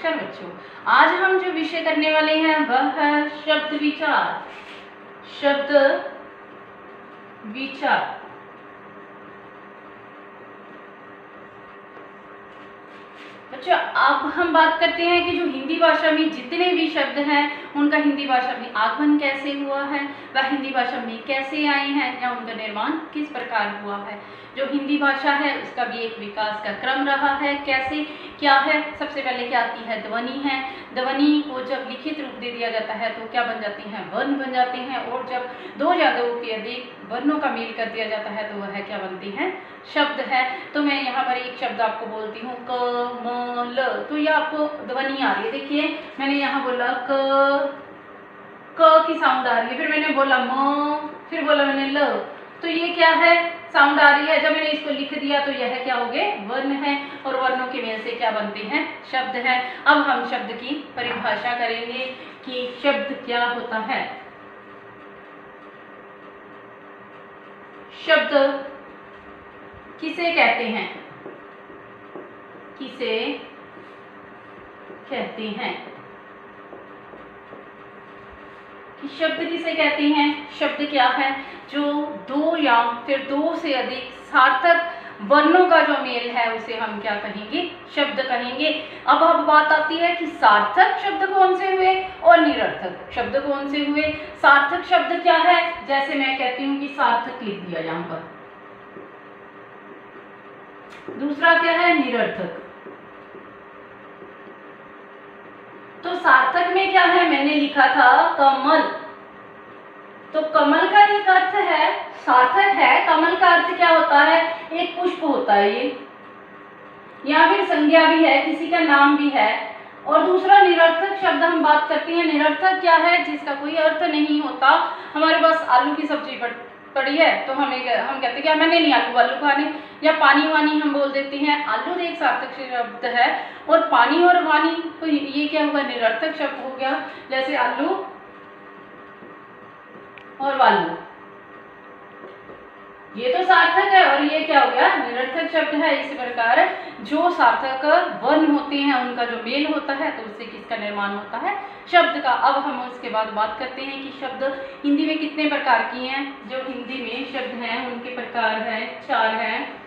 नमस्कार बच्चों, आज हम जो विषय करने वाले हैं वह है शब्द विचार। शब्द विचार। बच्चों, अब हम बात करते हैं कि जो हिंदी भाषा में जितने भी शब्द हैं उनका हिंदी भाषा में आगमन कैसे हुआ है, वह हिंदी भाषा में कैसे आए हैं या उनका निर्माण किस प्रकार हुआ है। जो हिंदी भाषा है उसका भी एक विकास का क्रम रहा है, कैसे क्या है। सबसे पहले क्या आती है, ध्वनि है। ध्वनि को जब लिखित रूप दे दिया जाता है तो क्या बन जाते हैं, वर्ण बन जाते हैं। और जब दो या दो के अधिक वर्णों का मेल कर दिया जाता है तो वह क्या बनती है, शब्द है। तो मैं यहाँ पर एक शब्द आपको बोलती हूँ कमल, तो ये आपको ध्वनि आ रही है। देखिए मैंने यहाँ बोला क की साउंड आ रही है, फिर मैंने बोला म, फिर बोला मैंने ल, तो ये क्या है, साउंड आ रही है। जब मैंने इसको लिख दिया तो यह क्या हो गए, वर्ण है। और वर्णों के मेल से क्या बनते हैं, शब्द है। अब हम शब्द की परिभाषा करेंगे कि शब्द क्या होता है। शब्द किसे कहते हैं, किसे कहते हैं, कि शब्द किसे कहते हैं। शब्द क्या है, जो दो या फिर दो से अधिक सार्थक वर्णों का जो मेल है उसे हम क्या कहेंगे, शब्द कहेंगे। अब बात आती है कि सार्थक शब्द कौन से हुए और निरर्थक शब्द कौन से हुए। सार्थक शब्द क्या है, जैसे मैं कहती हूँ कि सार्थक लिख दिया यहाँ पर। दूसरा क्या है, निरर्थक। तो सार्थक में क्या है, मैंने लिखा था कमल, तो कमल का एक अर्थ है, सार्थक है। कमल का अर्थ क्या होता है, एक पुष्प होता है ये, या फिर संज्ञा भी है, किसी का नाम भी है। और दूसरा निरर्थक शब्द हम बात करते हैं। निरर्थक क्या है, जिसका कोई अर्थ नहीं होता। हमारे पास आलू की सब्जी पड़ी है तो हम कहते हैं कि मैंने नहीं आलू खाने, या पानी वानी हम बोल देते हैं। आलू एक सार्थक शब्द है और पानी और वानी तो ये क्या हुआ, निरर्थक शब्द हो गया। जैसे आलू और वालू, ये तो सार्थक है और ये क्या हो गया, निरर्थक शब्द है। इसी प्रकार जो सार्थक वर्ण होते हैं उनका जो मेल होता है तो उससे किसका निर्माण होता है, शब्द का। अब हम उसके बाद बात करते हैं कि शब्द हिंदी में कितने प्रकार की हैं। जो हिंदी में शब्द हैं उनके प्रकार हैं, 4 हैं।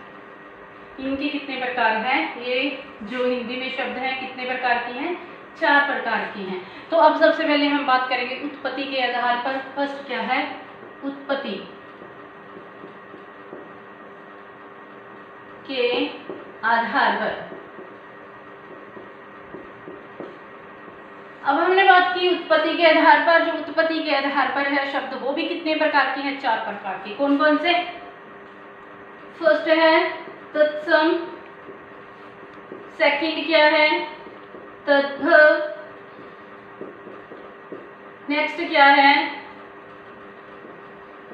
इनके कितने प्रकार हैं, ये जो हिंदी में शब्द हैं कितने प्रकार की हैं, 4 प्रकार की हैं। तो अब सबसे पहले हम बात करेंगे उत्पत्ति के आधार पर। फर्स्ट क्या है, उत्पत्ति के आधार पर। अब हमने बात की उत्पत्ति के आधार पर। जो उत्पत्ति के आधार पर है शब्द वो भी कितने प्रकार की हैं, 4 प्रकार की। कौन कौन से, फर्स्ट है तत्सम, सेकंड क्या है तद्भव, नेक्स्ट क्या है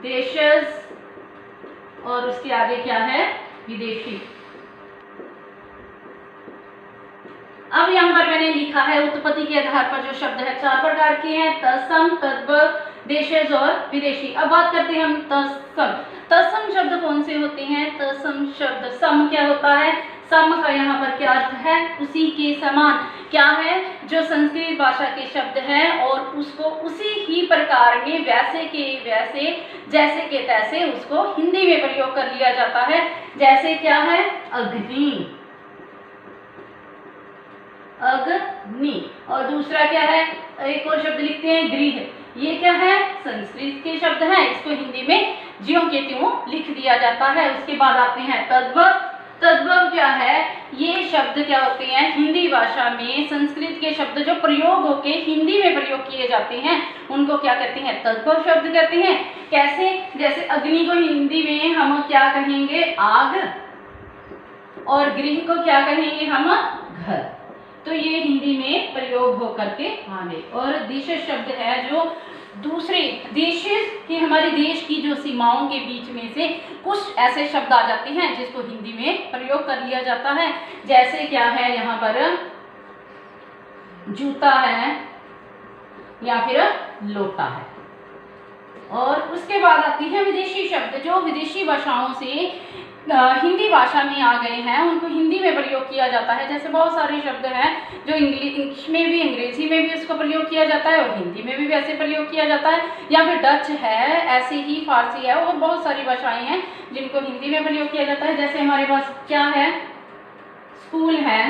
देशज, और उसके आगे क्या है विदेशी। अब यहाँ पर मैंने लिखा है उत्पत्ति के आधार पर जो शब्द है 4 प्रकार के हैं, तत्सम, तद्भव, देशज और विदेशी। अब बात करते हैं हम तत्सम। तत्सम शब्द कौन से होते हैं, तत्सम शब्द, सम क्या होता है, सम का यहाँ पर क्या अर्थ है, उसी के समान। क्या है, जो संस्कृत भाषा के शब्द हैं और उसको उसी ही प्रकार में वैसे के वैसे जैसे के तैसे उसको हिंदी में प्रयोग कर लिया जाता है। जैसे क्या है, अग्नि, अग्नि। और दूसरा क्या है, एक और शब्द लिखते हैं गृह। ये क्या है, संस्कृत के शब्द हैं, इसको हिंदी में ज्यों के त्यों लिख दिया जाता है। उसके बाद आते हैं तद्भव। तद्भव क्या है, ये शब्द क्या होते हैं, हिंदी भाषा में संस्कृत के शब्द जो प्रयोग होके हिंदी में प्रयोग किए जाते हैं उनको क्या कहते हैं, तद्भव शब्द कहते हैं। कैसे, जैसे अग्नि को हिंदी में हम क्या कहेंगे, आग, और गृह को क्या कहेंगे हम, घर। तो ये हिंदी में प्रयोग होकर के आ गए। और देशज शब्द है जो दूसरे देश की, हमारे देश की जो सीमाओं के बीच में से कुछ ऐसे शब्द आ जाते हैं जिसको हिंदी में प्रयोग कर लिया जाता है। जैसे क्या है, यहाँ पर जूता है या फिर लोटा है। और उसके बाद आती है विदेशी शब्द, जो विदेशी भाषाओं से हिंदी भाषा में आ गए हैं, उनको हिंदी में प्रयोग किया जाता है। जैसे बहुत सारे शब्द हैं जो इंग्लिश में भी, अंग्रेजी में भी उसको प्रयोग किया जाता है और हिंदी में भी वैसे प्रयोग किया जाता है, या फिर डच है, ऐसे ही फारसी है और बहुत सारी भाषाएं हैं जिनको हिंदी में प्रयोग किया जाता है। जैसे हमारे पास क्या है, स्कूल है,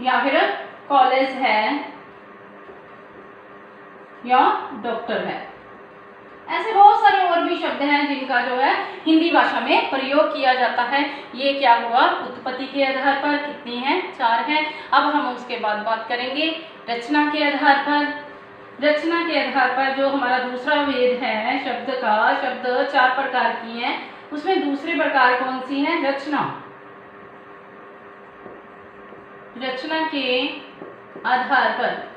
या फिर कॉलेज है, या डॉक्टर है। ऐसे बहुत सारे और भी शब्द हैं जिनका जो है हिंदी भाषा में प्रयोग किया जाता है। ये क्या हुआ, उत्पत्ति के आधार पर कितनी हैं, 4 हैं। अब हम उसके बाद बात करेंगे रचना के आधार पर। रचना के आधार पर जो हमारा दूसरा वेद है शब्द का, शब्द 4 प्रकार की हैं, उसमें दूसरे प्रकार कौन सी है, रचना। रचना के आधार पर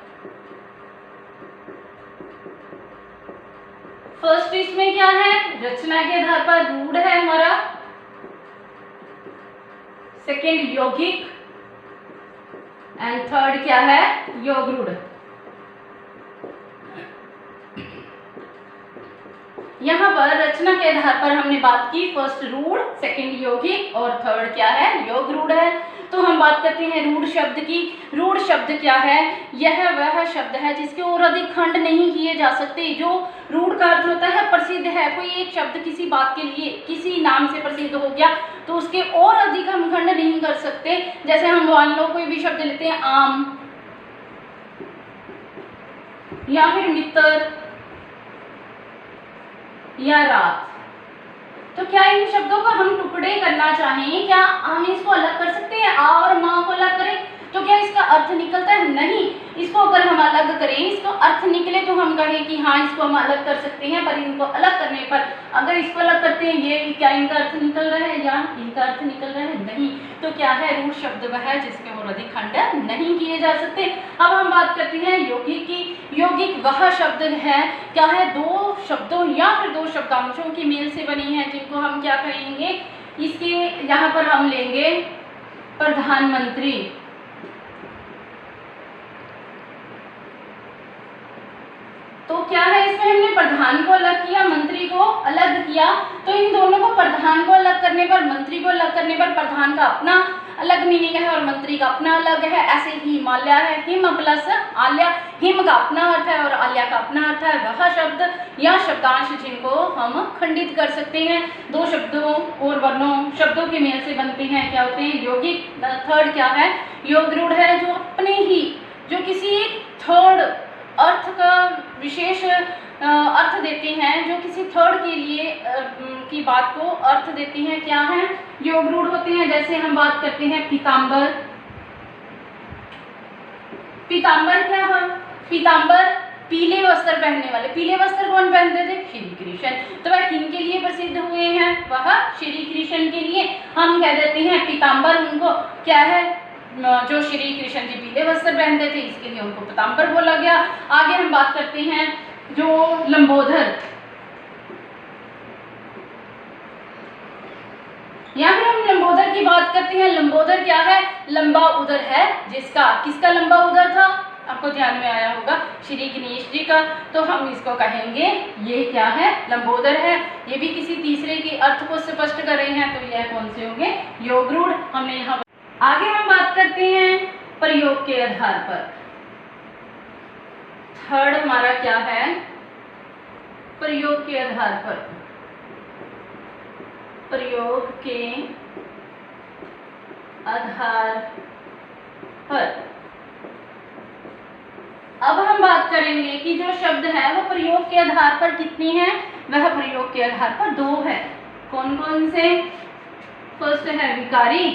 फर्स्ट इसमें क्या है, रचना के आधार पर रूढ़ है हमारा, सेकेंड यौगिक, एंड थर्ड क्या है, योग रूढ़। यहाँ पर रचना के आधार पर हमने बात की, फर्स्ट रूढ़, सेकेंड यौगिक और थर्ड क्या है, योग रूढ़ है। तो हम बात करते हैं रूढ़ शब्द की। रूढ़ शब्द क्या है, यह वह शब्द है जिसके और अधिक खंड नहीं किए जा सकते। जो रूढ़ का अर्थ होता है प्रसिद्ध है, कोई एक शब्द किसी बात के लिए किसी नाम से प्रसिद्ध हो गया तो उसके और अधिक हम खंड नहीं कर सकते। जैसे हम मान लो कोई भी शब्द लेते हैं, आम या फिर मित्र या रात, तो क्या इन शब्दों को हम टुकड़े करना चाहें, क्या हम इसको अलग कर सकते हैं, आ और माँ को अलग करें तो क्या इसका अर्थ निकलता है, नहीं। इसको अगर हम अलग करें, इसको अर्थ निकले तो हम कहें कि हाँ इसको हम अलग कर सकते हैं, पर इनको अलग करने पर अगर इसको अलग करते हैं, ये क्या इनका अर्थ निकल रहा है या इनका अर्थ निकल रहा है, नहीं। तो क्या है, रूढ़ शब्द वह है जिसके और अधिक खंड नहीं किए जा सकते। अब हम बात करते हैं यौगिक की। यौगिक वह शब्द है, क्या है, 2 शब्दों या फिर 2 शब्दांशों की मेल से बनी है, जिनको हम क्या कहेंगे, इसके यहाँ पर हम लेंगे प्रधानमंत्री, तो क्या है, इसमें हमने प्रधान को अलग किया, मंत्री को अलग किया, तो इन दोनों को, प्रधान को अलग करने पर, मंत्री को अलग करने पर प्रधान का अपना अलग मीनिंग है और मंत्री का अपना अलग है। ऐसे ही हिमालय है, हिम प्लस आल्या, हिम का अपना अर्थ है और आल्या का अपना अर्थ है। वह शब्द या शब्दांश जिनको हम खंडित कर सकते हैं, 2 शब्दों और वर्णों शब्दों के मेल से बनते हैं, क्या होते हैं, यौगिक। थर्ड क्या है, योग रूढ़ है, जो अपने ही, जो किसी थर्ड अर्थ का विशेष अर्थ देते हैं, जो किसी थर्ड के लिए की बात को अर्थ देते हैं, क्या है, योग रूढ़ होते हैं। जैसे हम बात करते हैं पीताम्बर। पीताम्बर क्या है, पीताम्बर पीले वस्त्र पहनने वाले। पीले वस्त्र कौन पहनते थे, श्री कृष्ण। तो वह किन के लिए प्रसिद्ध हुए हैं, वह श्री कृष्ण के लिए। हम कह देते हैं पीताम्बर, उनको क्या है, जो श्री कृष्ण जी पीले वस्त्र पहनते थे, इसके लिए उनको पीताम्बर बोला गया। आगे हम बात करते हैं जो लंबोदर, यहाँ पर हम लंबोदर की बात करते हैं। लंबोदर क्या है, लंबा उदर है जिसका, किसका लंबा उदर था, आपको ध्यान में आया होगा, श्री गणेश जी का। तो हम इसको कहेंगे ये क्या है, लंबोदर है। ये भी किसी तीसरे के अर्थ को स्पष्ट कर रहे हैं, तो यह कौन से होंगे, योग रूढ़। हमने यहाँ आगे हम बात करते हैं प्रयोग के आधार पर। थर्ड हमारा क्या है, प्रयोग के आधार पर। प्रयोग के आधार पर अब हम बात करेंगे कि जो शब्द है वो प्रयोग के आधार पर कितनी है, वह प्रयोग के आधार पर 2 है। कौन कौन से, फर्स्ट है विकारी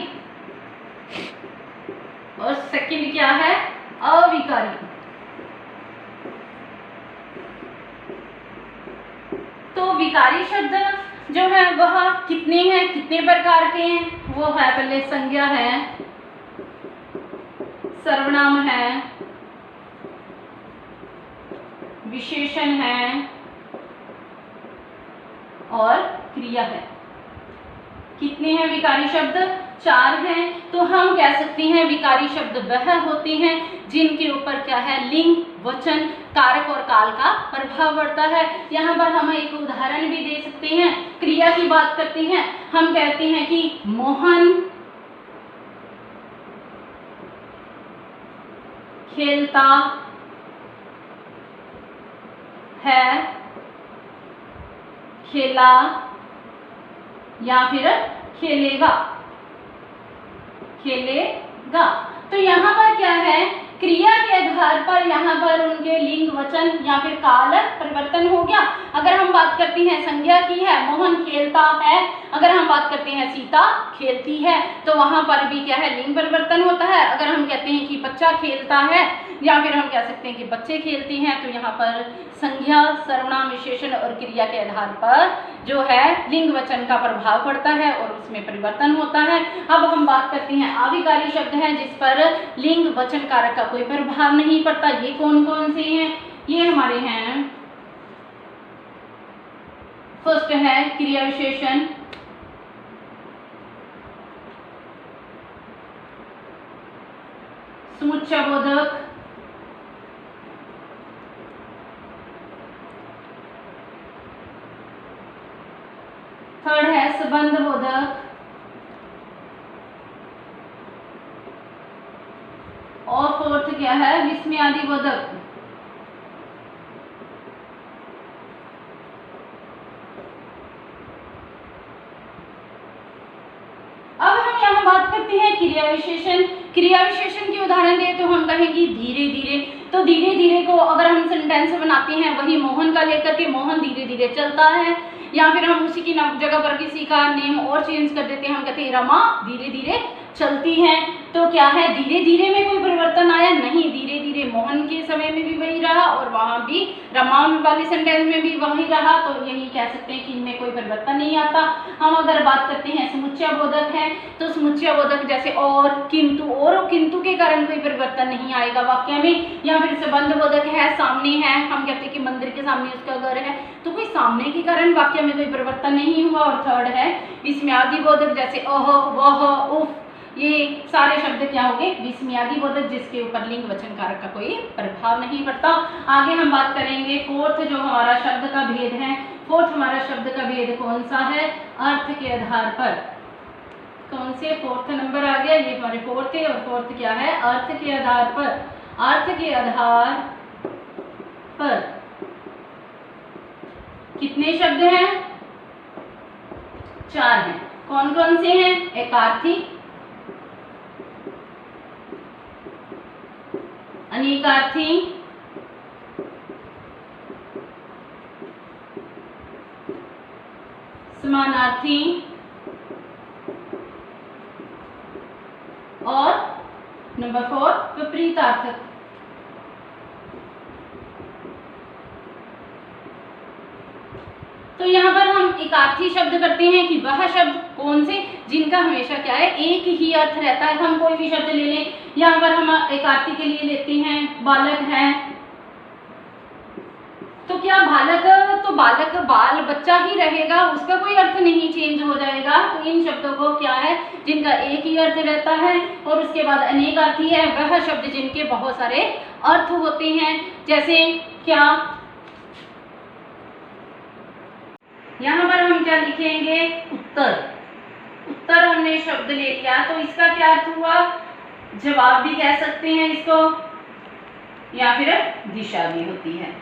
और सेकंड क्या है, अविकारी। तो विकारी शब्द जो है वह कितने हैं, कितने प्रकार के हैं, वो है पहले संज्ञा है, सर्वनाम है, विशेषण है और क्रिया है। कितने हैं विकारी शब्द, 4 हैं, तो हम कह सकते हैं विकारी शब्द वह होते हैं जिनके ऊपर क्या है, लिंग, वचन, कारक और काल का प्रभाव पड़ता है। यहाँ पर हम एक उदाहरण भी दे सकते हैं। क्रिया की बात करते हैं, हम कहते हैं कि मोहन खेलता है, खेला या फिर खेलेगा, खेलेगा। तो यहाँ पर क्या है, क्रिया के आधार पर यहाँ पर उनके लिंग, वचन या फिर काल परिवर्तन हो गया। अगर हम बात करते हैं संज्ञा की है, मोहन खेलता है, अगर हम बात करते हैं सीता खेलती है, तो वहां पर भी क्या है, लिंग परिवर्तन होता है। अगर हम कहते हैं कि बच्चा खेलता है या फिर हम कह सकते हैं कि बच्चे खेलते हैं, तो यहाँ पर संज्ञा, सर्वनाम, विशेषण और क्रिया के आधार पर जो है लिंग, वचन का प्रभाव पड़ता है और उसमें परिवर्तन होता है। अब हम बात करते हैं अविकारी शब्द हैं जिस पर लिंग, वचन, कारक का कोई प्रभाव नहीं पड़ता। ये कौन कौन से हैं? ये हमारे हैं, फर्स्ट है क्रिया विशेषण, समुच्चयबोधक, थर्ड है संबंध बोधक, और फोर्थ क्या है, विस्मयादि बोधक। अब हम यहाँ बात करते हैं क्रिया विशेषण। क्रिया विशेषण की उदाहरण दे तो हम कहेंगे धीरे धीरे। तो धीरे धीरे को अगर हम सेंटेंस बनाते हैं, वही मोहन का लेकर के, मोहन धीरे धीरे चलता है, या फिर हम उसी की जगह पर किसी का नेम और चेंज कर देते हैं, हम कहते हैं रमा धीरे धीरे चलती है। तो क्या है, धीरे धीरे में कोई परिवर्तन आया नहीं, धीरे धीरे मोहन के समय में भी वही रहा और वहां भी रमा वाले सेंटेंस में भी वही रहा। तो यही कह सकते हैं कि इनमें कोई परिवर्तन नहीं आता। हम अगर बात करते हैं समुच्चय बोधक है, तो समुच्चय बोधक जैसे और किंतु के कारण कोई परिवर्तन नहीं आएगा वाक्य में। या फिर संबंध बोधक है, सामने है, हम कहते हैं कि मंदिर के सामने उसका घर है, तो कोई सामने के कारण वाक्य में कोई परिवर्तन नहीं हुआ। और थर्ड है विस्मयादि बोधक, जैसे अह, वह, उफ, ये सारे शब्द क्या हो गए, विस्मयादि बोधक, जिसके ऊपर लिंग, वचन, कारक का कोई प्रभाव नहीं पड़ता। आगे हम बात करेंगे फोर्थ जो हमारा शब्द का भेद है। फोर्थ हमारा शब्द का भेद कौन सा है, अर्थ के आधार पर। कौन से, फोर्थ नंबर आ गया, ये हमारे फोर्थ है। और फोर्थ क्या है, अर्थ के आधार पर। अर्थ के आधार पर कितने शब्द हैं, 4 हैं। कौन कौन से हैं, एकार्थी, अनेकार्थी, समानार्थी और नंबर 4 विपरीतार्थक। तो यहाँ पर हम एकार्थी शब्द करते हैं कि वह शब्द कौन से जिनका हमेशा क्या है, एक ही अर्थ रहता है। हम कोई भी शब्द ले लें, यहाँ पर हम एकार्थी के लिए लेते हैं बालक है, तो क्या बालक, तो बालक बाल बच्चा ही रहेगा, उसका कोई अर्थ नहीं चेंज हो जाएगा। तो इन शब्दों को क्या है, जिनका एक ही अर्थ रहता है। और उसके बाद अनेकार्थी है, वह शब्द जिनके बहुत सारे अर्थ होते हैं। जैसे क्या, यहाँ पर हम क्या लिखेंगे, उत्तर। उत्तर हमने शब्द ले लिया, तो इसका क्या अर्थ हुआ, जवाब भी कह सकते हैं इसको, या फिर दिशा भी होती है।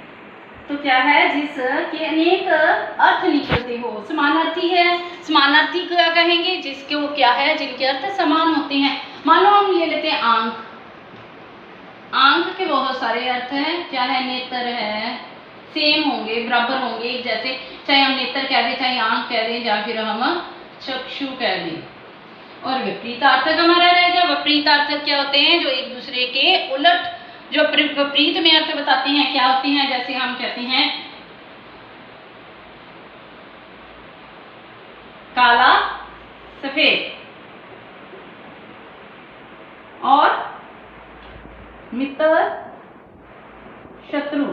तो क्या है, जिसके अनेक अर्थ निकलते हो। समानार्थी है, समानार्थी क्या कहेंगे, जिसके क्या है, जिनके अर्थ समान होते हैं। मान लो हम ले लेते हैं आंख। आंख के बहुत सारे अर्थ हैं, क्या है, नेत्र है, सेम होंगे, बराबर होंगे, जैसे चाहे हम नेत्र कह दें, चाहे आंख कह दें, या फिर हम चक्षु कह दें। और विपरीतार्थक हमारा रह गया। विपरीतार्थक क्या होते हैं, जो एक दूसरे के उलट, जो विपरीत में अर्थ बताते हैं, क्या होते हैं, जैसे हम कहते हैं काला सफेद और मित्र शत्रु।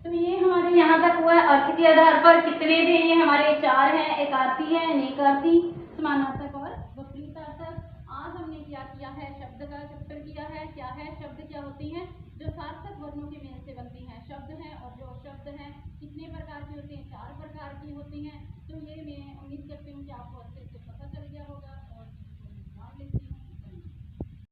तो ये हमारे यहाँ तक हुआ है। अर्थ के आधार पर कितने थे, ये हमारे 4 हैं, एकार्थी है, अनेकार्थी, समानार्थक और विपरीतार्थक। आज हमने क्या किया है, शब्द का चैप्टर किया है। क्या है शब्द, क्या होती हैं, जो सार्थक वर्णों के मेल से बनती हैं शब्द हैं। और जो शब्द हैं कितने प्रकार के होते हैं, 4 प्रकार की होती हैं। तो ये मैं उम्मीद करती हूँ कि आपको अच्छे